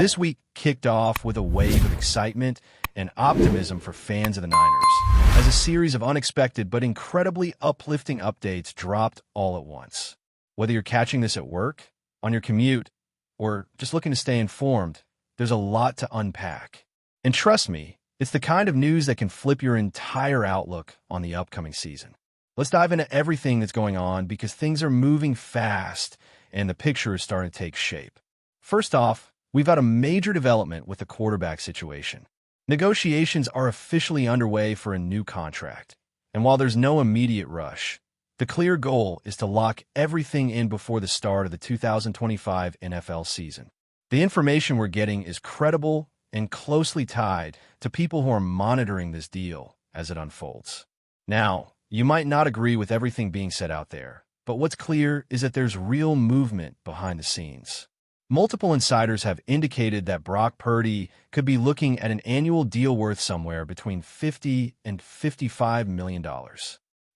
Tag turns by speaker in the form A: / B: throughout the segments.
A: This week kicked off with a wave of excitement and optimism for fans of the Niners, as a series of unexpected but incredibly uplifting updates dropped all at once. Whether you're catching this at work, on your commute, or just looking to stay informed, there's a lot to unpack. And trust me, it's the kind of news that can flip your entire outlook on the upcoming season. Let's dive into everything that's going on because things are moving fast and the picture is starting to take shape. First off, we've got a major development with the quarterback situation. Negotiations are officially underway for a new contract, and while there's no immediate rush, the clear goal is to lock everything in before the start of the 2025 NFL season. The information we're getting is credible and closely tied to people who are monitoring this deal as it unfolds. Now, you might not agree with everything being said out there, but what's clear is that there's real movement behind the scenes. Multiple insiders have indicated that Brock Purdy could be looking at an annual deal worth somewhere between $50 and $55 million.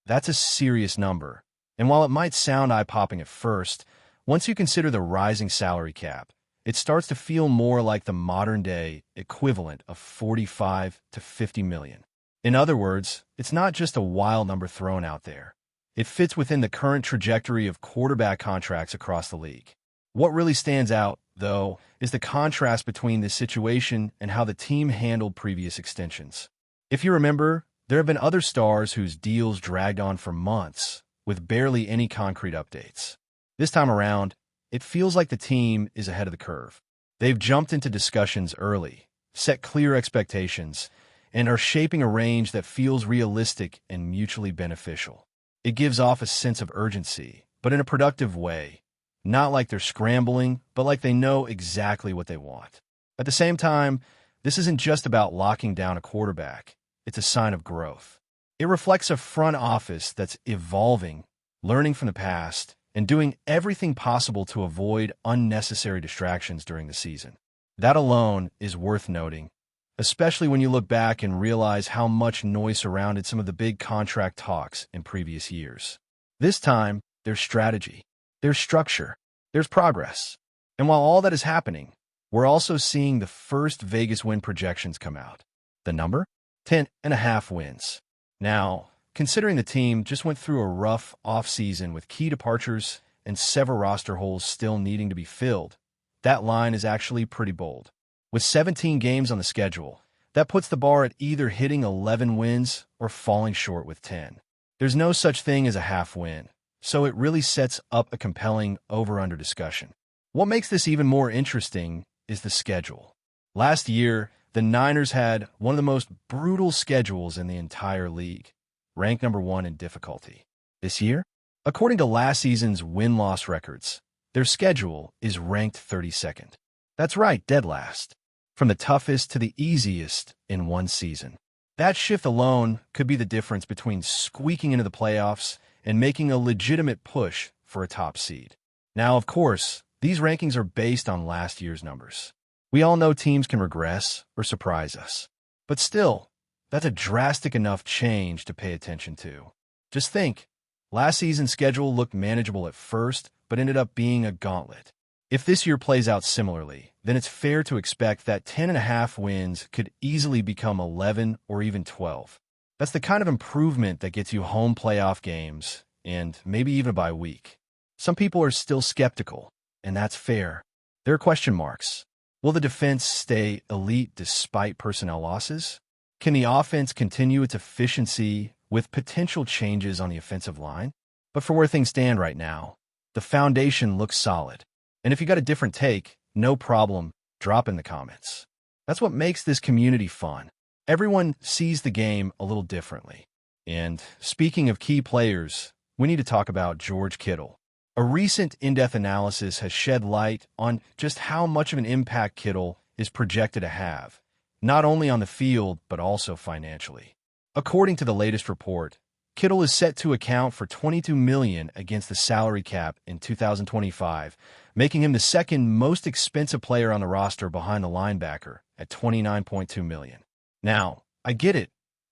A: That's a serious number, and while it might sound eye-popping at first, once you consider the rising salary cap, it starts to feel more like the modern-day equivalent of $45 to $50 million. In other words, it's not just a wild number thrown out there. It fits within the current trajectory of quarterback contracts across the league. What really stands out, though, is the contrast between this situation and how the team handled previous extensions. If you remember, there have been other stars whose deals dragged on for months, with barely any concrete updates. This time around, it feels like the team is ahead of the curve. They've jumped into discussions early, set clear expectations, and are shaping a range that feels realistic and mutually beneficial. It gives off a sense of urgency, but in a productive way. Not like they're scrambling, but like they know exactly what they want. At the same time, this isn't just about locking down a quarterback. It's a sign of growth. It reflects a front office that's evolving, learning from the past, and doing everything possible to avoid unnecessary distractions during the season. That alone is worth noting, especially when you look back and realize how much noise surrounded some of the big contract talks in previous years. This time, there's strategy. There's structure, there's progress. And while all that is happening, we're also seeing the first Vegas win projections come out. The number? 10.5 wins. Now, considering the team just went through a rough offseason with key departures and several roster holes still needing to be filled, that line is actually pretty bold. With 17 games on the schedule, that puts the bar at either hitting 11 wins or falling short with 10. There's no such thing as a half win. So it really sets up a compelling over-under discussion. What makes this even more interesting is the schedule. Last year, the Niners had one of the most brutal schedules in the entire league, ranked number 1 in difficulty. This year, according to last season's win-loss records, their schedule is ranked 32nd. That's right, dead last. From the toughest to the easiest in one season. That shift alone could be the difference between squeaking into the playoffs and making a legitimate push for a top seed. Now, of course, these rankings are based on last year's numbers. We all know teams can regress or surprise us. But still, that's a drastic enough change to pay attention to. Just think, last season's schedule looked manageable at first, but ended up being a gauntlet. If this year plays out similarly, then it's fair to expect that 10.5 wins could easily become 11 or even 12. That's the kind of improvement that gets you home playoff games, and maybe even a bye week. Some people are still skeptical, and that's fair. There are question marks. Will the defense stay elite despite personnel losses? Can the offense continue its efficiency with potential changes on the offensive line? But for where things stand right now, the foundation looks solid. And if you got a different take, no problem, drop in the comments. That's what makes this community fun. Everyone sees the game a little differently. And speaking of key players, we need to talk about George Kittle. A recent in-depth analysis has shed light on just how much of an impact Kittle is projected to have, not only on the field, but also financially. According to the latest report, Kittle is set to account for $22 million against the salary cap in 2025, making him the second most expensive player on the roster behind the linebacker at $29.2 million. Now, I get it.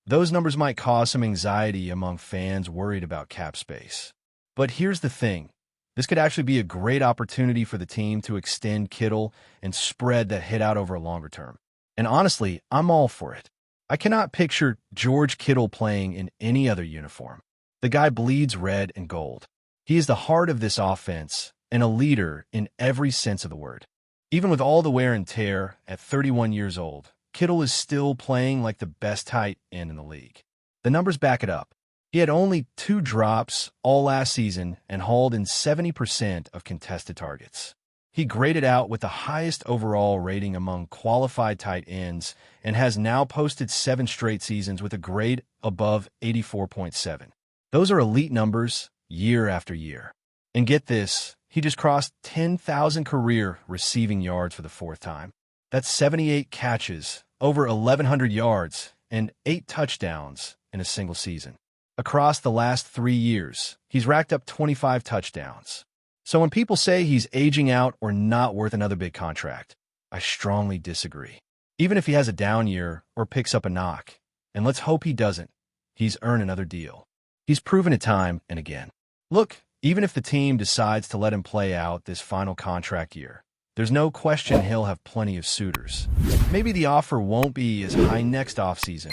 A: Those numbers might cause some anxiety among fans worried about cap space. But here's the thing. This could actually be a great opportunity for the team to extend Kittle and spread that hit out over a longer term. And honestly, I'm all for it. I cannot picture George Kittle playing in any other uniform. The guy bleeds red and gold. He is the heart of this offense and a leader in every sense of the word. Even with all the wear and tear, at 31 years old, Kittle is still playing like the best tight end in the league. The numbers back it up. He had only 2 drops all last season and hauled in 70% of contested targets. He graded out with the highest overall rating among qualified tight ends and has now posted 7 straight seasons with a grade above 84.7. Those are elite numbers year after year. And get this, he just crossed 10,000 career receiving yards for the 4th time. That's 78 catches, over 1,100 yards, and 8 touchdowns in a single season. Across the last 3 years, he's racked up 25 touchdowns. So when people say he's aging out or not worth another big contract, I strongly disagree. Even if he has a down year or picks up a knock, and let's hope he doesn't, he's earned another deal. He's proven it time and again. Look, even if the team decides to let him play out this final contract year, there's no question he'll have plenty of suitors. Maybe the offer won't be as high next offseason,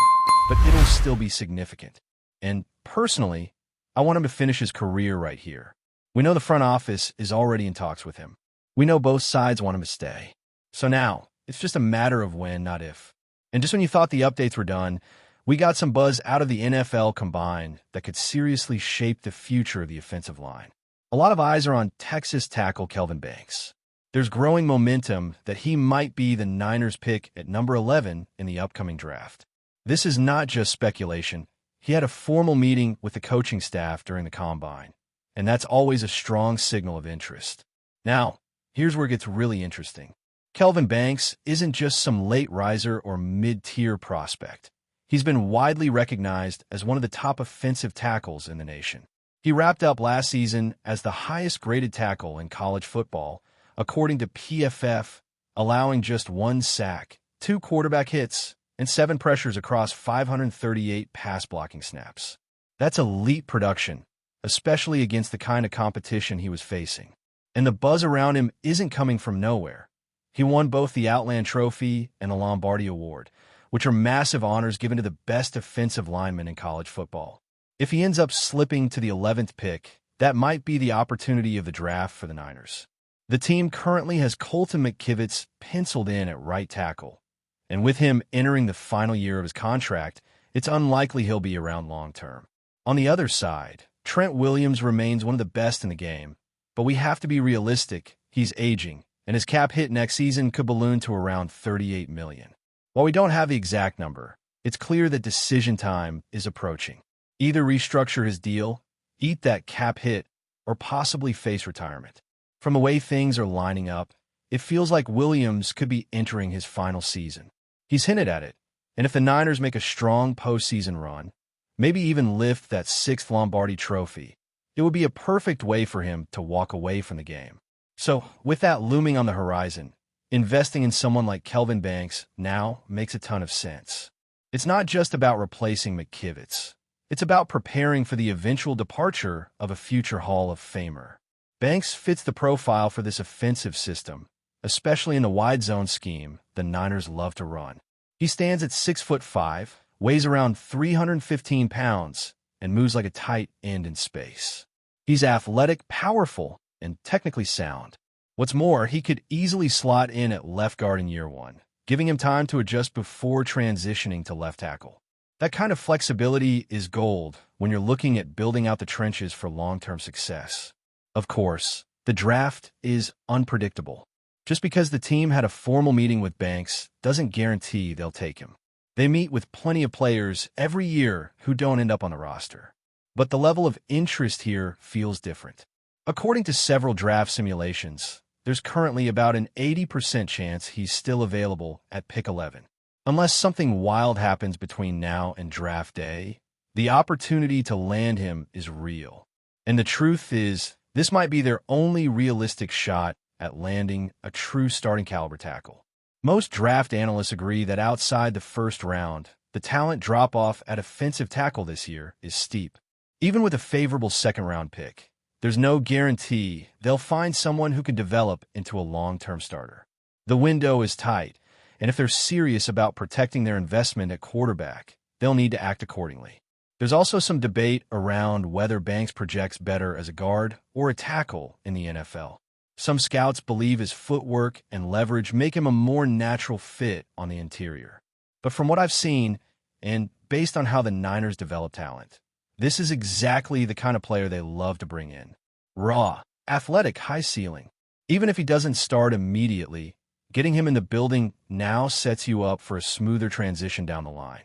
A: but it'll still be significant. And personally, I want him to finish his career right here. We know the front office is already in talks with him. We know both sides want him to stay. So now, it's just a matter of when, not if. And just when you thought the updates were done, we got some buzz out of the NFL combined that could seriously shape the future of the offensive line. A lot of eyes are on Texas tackle Kelvin Banks. There's growing momentum that he might be the Niners pick at number 11 in the upcoming draft. This is not just speculation. He had a formal meeting with the coaching staff during the combine, and that's always a strong signal of interest. Now, here's where it gets really interesting. Kelvin Banks isn't just some late riser or mid-tier prospect. He's been widely recognized as one of the top offensive tackles in the nation. He wrapped up last season as the highest-graded tackle in college football, according to PFF, allowing just 1 sack, 2 quarterback hits, and 7 pressures across 538 pass-blocking snaps. That's elite production, especially against the kind of competition he was facing. And the buzz around him isn't coming from nowhere. He won both the Outland Trophy and the Lombardi Award, which are massive honors given to the best defensive linemen in college football. If he ends up slipping to the 11th pick, that might be the opportunity of the draft for the Niners. The team currently has Colton McKivitz penciled in at right tackle, and with him entering the final year of his contract, it's unlikely he'll be around long-term. On the other side, Trent Williams remains one of the best in the game, but we have to be realistic. He's aging, and his cap hit next season could balloon to around $38 million. While we don't have the exact number, it's clear that decision time is approaching. Either restructure his deal, eat that cap hit, or possibly face retirement. From the way things are lining up, it feels like Williams could be entering his final season. He's hinted at it, and if the Niners make a strong postseason run, maybe even lift that 6th Lombardi Trophy, it would be a perfect way for him to walk away from the game. So, with that looming on the horizon, investing in someone like Kelvin Banks now makes a ton of sense. It's not just about replacing McKivitz. It's about preparing for the eventual departure of a future Hall of Famer. Banks fits the profile for this offensive system, especially in the wide zone scheme the Niners love to run. He stands at 6'5", weighs around 315 pounds, and moves like a tight end in space. He's athletic, powerful, and technically sound. What's more, he could easily slot in at left guard in year 1, giving him time to adjust before transitioning to left tackle. That kind of flexibility is gold when you're looking at building out the trenches for long-term success. Of course, the draft is unpredictable. Just because the team had a formal meeting with Banks doesn't guarantee they'll take him. They meet with plenty of players every year who don't end up on the roster. But the level of interest here feels different. According to several draft simulations, there's currently about an 80% chance he's still available at pick 11. Unless something wild happens between now and draft day, the opportunity to land him is real. And the truth is, this might be their only realistic shot at landing a true starting caliber tackle. Most draft analysts agree that outside the first round, the talent drop-off at offensive tackle this year is steep. Even with a favorable second-round pick, there's no guarantee they'll find someone who can develop into a long-term starter. The window is tight, and if they're serious about protecting their investment at quarterback, they'll need to act accordingly. There's also some debate around whether Banks projects better as a guard or a tackle in the NFL. Some scouts believe his footwork and leverage make him a more natural fit on the interior. But from what I've seen, and based on how the Niners develop talent, this is exactly the kind of player they love to bring in. Raw, athletic, high ceiling. Even if he doesn't start immediately, getting him in the building now sets you up for a smoother transition down the line.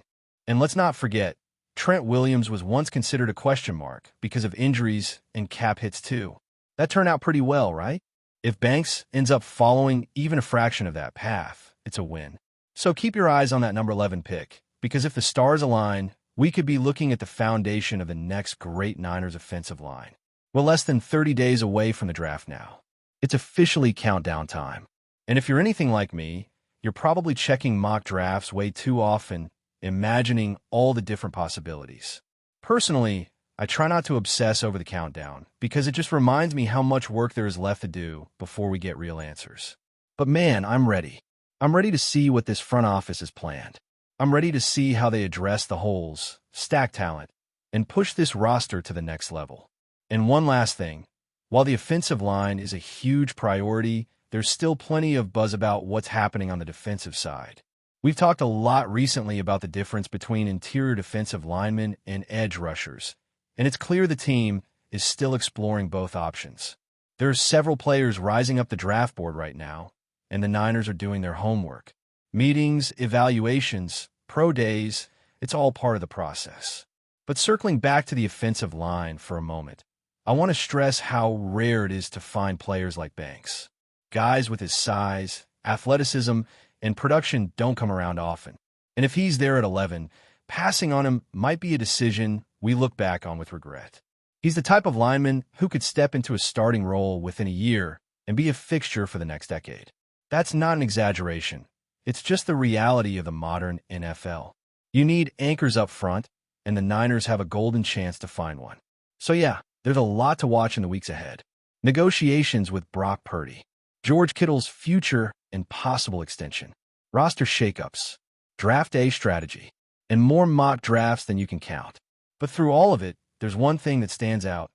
A: And let's not forget, Trent Williams was once considered a question mark because of injuries and cap hits too. That turned out pretty well, right? If Banks ends up following even a fraction of that path, it's a win. So keep your eyes on that number 11 pick, because if the stars align, we could be looking at the foundation of the next great Niners offensive line. We're less than 30 days away from the draft now. It's officially countdown time. And if you're anything like me, you're probably checking mock drafts way too often, imagining all the different possibilities. Personally, I try not to obsess over the countdown because it just reminds me how much work there is left to do before we get real answers. But man, I'm ready. I'm ready to see what this front office has planned. I'm ready to see how they address the holes, stack talent, and push this roster to the next level. And one last thing, while the offensive line is a huge priority, there's still plenty of buzz about what's happening on the defensive side. We've talked a lot recently about the difference between interior defensive linemen and edge rushers, and it's clear the team is still exploring both options. There are several players rising up the draft board right now, and the Niners are doing their homework. Meetings, evaluations, pro days, it's all part of the process. But circling back to the offensive line for a moment, I want to stress how rare it is to find players like Banks. Guys with his size, athleticism, and production don't come around often. And if he's there at 11, passing on him might be a decision we look back on with regret. He's the type of lineman who could step into a starting role within a year and be a fixture for the next decade. That's not an exaggeration. It's just the reality of the modern NFL. You need anchors up front, and the Niners have a golden chance to find one. So yeah, there's a lot to watch in the weeks ahead. Negotiations with Brock Purdy, George Kittle's future and possible extension, roster shakeups, draft day strategy, and more mock drafts than you can count. But through all of it, there's one thing that stands out.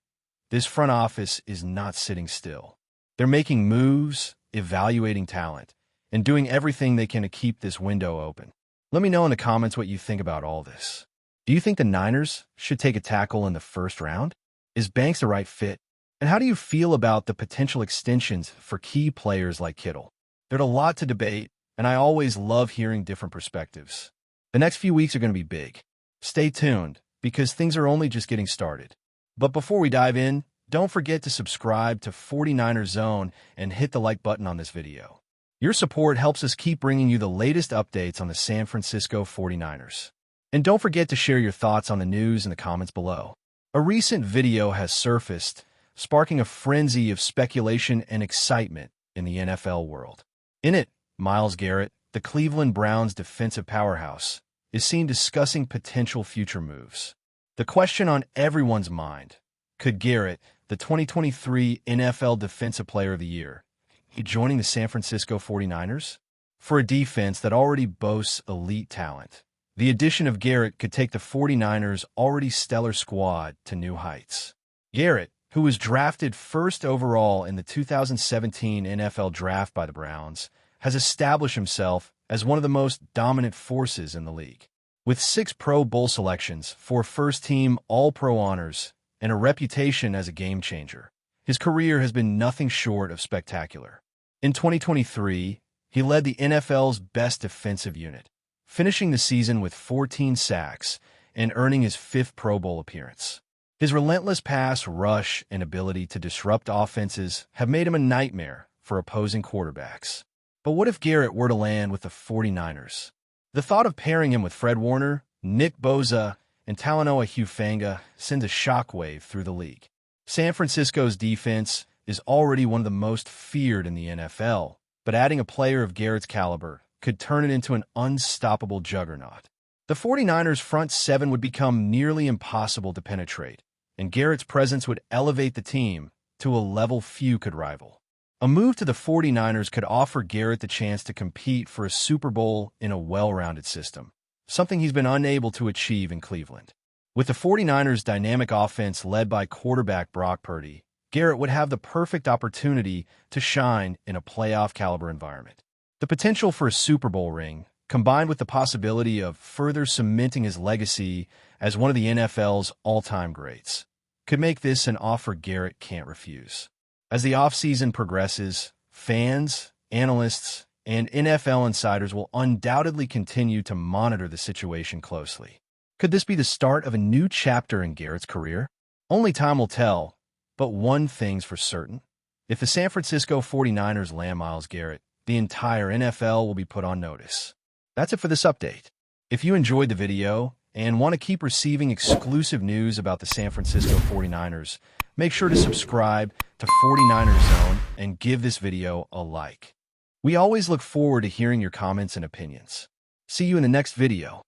A: This front office is not sitting still. They're making moves, evaluating talent, and doing everything they can to keep this window open. Let me know in the comments what you think about all this. Do you think the Niners should take a tackle in the first round? Is Banks the right fit? And how do you feel about the potential extensions for key players like Kittle? There's a lot to debate, and I always love hearing different perspectives. The next few weeks are going to be big. Stay tuned, because things are only just getting started. But before we dive in, don't forget to subscribe to 49ers Zone and hit the like button on this video. Your support helps us keep bringing you the latest updates on the San Francisco 49ers. And don't forget to share your thoughts on the news in the comments below. A recent video has surfaced, sparking a frenzy of speculation and excitement in the NFL world. In it, Myles Garrett, the Cleveland Browns defensive powerhouse, is seen discussing potential future moves. The question on everyone's mind, could Garrett, the 2023 NFL Defensive Player of the Year, be joining the San Francisco 49ers? For a defense that already boasts elite talent, the addition of Garrett could take the 49ers' already stellar squad to new heights. Garrett, who was drafted first overall in the 2017 NFL Draft by the Browns, has established himself as one of the most dominant forces in the league. With 6 Pro Bowl selections, 4 first-team All-Pro honors, and a reputation as a game-changer, his career has been nothing short of spectacular. In 2023, he led the NFL's best defensive unit, finishing the season with 14 sacks and earning his 5th Pro Bowl appearance. His relentless pass rush and ability to disrupt offenses have made him a nightmare for opposing quarterbacks. But what if Garrett were to land with the 49ers? The thought of pairing him with Fred Warner, Nick Bosa, and Talanoa Hufanga sends a shockwave through the league. San Francisco's defense is already one of the most feared in the NFL, but adding a player of Garrett's caliber could turn it into an unstoppable juggernaut. The 49ers' front seven would become nearly impossible to penetrate, and Garrett's presence would elevate the team to a level few could rival. A move to the 49ers could offer Garrett the chance to compete for a Super Bowl in a well-rounded system, something he's been unable to achieve in Cleveland. With the 49ers' dynamic offense led by quarterback Brock Purdy, Garrett would have the perfect opportunity to shine in a playoff-caliber environment. The potential for a Super Bowl ring, combined with the possibility of further cementing his legacy as one of the NFL's all-time greats, could make this an offer Garrett can't refuse. As the offseason progresses, fans, analysts, and NFL insiders will undoubtedly continue to monitor the situation closely. Could this be the start of a new chapter in Garrett's career? Only time will tell, but one thing's for certain. If the San Francisco 49ers land Myles Garrett, the entire NFL will be put on notice. That's it for this update. If you enjoyed the video and want to keep receiving exclusive news about the San Francisco 49ers, make sure to subscribe to 49ers Zone and give this video a like. We always look forward to hearing your comments and opinions. See you in the next video.